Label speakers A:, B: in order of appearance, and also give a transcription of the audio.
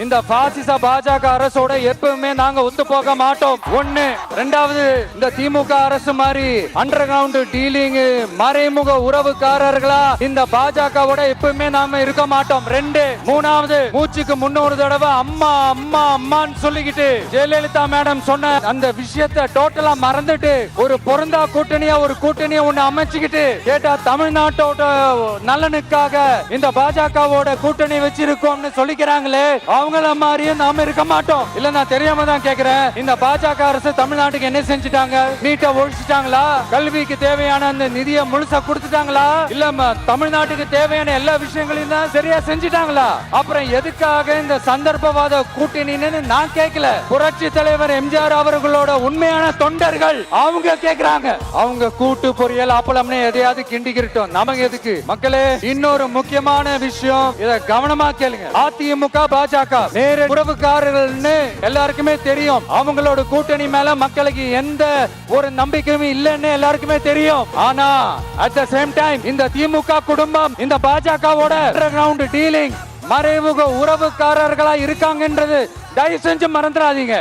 A: இந்த பாசிச பாஜக அரசோட எப்பவுமே நாங்க ஒத்து போக மாட்டோம். ஒண்ணு. ரெண்டாவது, இந்த திமுக அரசு மாதிரி அண்டர் கிரவுண்ட் டீலிங் மறைமுக உறவுக்காரர்களா இந்த பாஜகவோட எப்பவுமே நாம இருக்க மாட்டோம். ரெண்டு. மூணாவது, மூச்சுக்கு முன்னொரு தடவை அம்மா அம்மா அம்மான்னு சொல்லிக்கிட்டு ஜெயலலிதா மேடம் சொன்ன அந்த விஷயத்தை டோட்டலா மறந்துட்டு ஒரு பொருந்தா கூட்டணியா ஒரு கூட்டணியை ஒண்ணு அமைச்சுக்கிட்டு கேட்டா தமிழ்நாட்டோட நலனுக்காக இந்த பாஜகவோட கூட்டணி வச்சிருக்கோம்னு சொல்லிக்கிறாங்களே, அவங்கள மாதிரியும் நாம இருக்க மாட்டோம். இல்ல, நான் தெரியாம தான் கேக்குறேன். இந்த பாஜக அரசு தமிழ்நாட்டுக்கு என்ன செஞ்சுட்டாங்க? நீட்டை ஒழிச்சிட்டாங்களா? கல்விக்கு தேவையான அந்த நிதியை முழுசா கொடுத்துட்டாங்களா? இல்ல தமிழ்நாட்டுக்கு தேவையான எல்லா விஷயங்களையும் தான் சரியா செஞ்சுட்டாங்களா? அப்புறம் எதுக்காக இந்த சந்தர்ப்பவாத கூட்டணின்னு நான் கேட்கல. புரட்சி தலைவர் எம்ஜிஆர் அவர்களோட உண்மையான தொண்டர்கள் அவங்க கேக்குறாங்க. அவங்க கூட்டு பொரியல் அப்பளம்னு எதையாவது கிண்டிக்கிட்டோம், நமக்கு எதுக்கு? மக்களே, இன்னொரு முக்கியமான விஷயம், இத கவனமா கேளுங்க. அதிமுக பாஜக நேர உறவுக்காரர்கள்னு எல்லாருக்குமே தெரியும். அவங்களோட கூட்டணி மேல மக்களுக்கு எந்த ஒரு நம்பிக்கையும் இல்லைன்னு எல்லாருக்குமே தெரியும். ஆனா அட் த சேம் டைம் இந்த திமுக குடும்பம் இந்த பாஜகவோட கிரவுண்ட் டீலிங் மறைமுக உறவுக்காரர்களா இருக்காங்கன்றது தயவு செஞ்சு மறந்துடாதீங்க.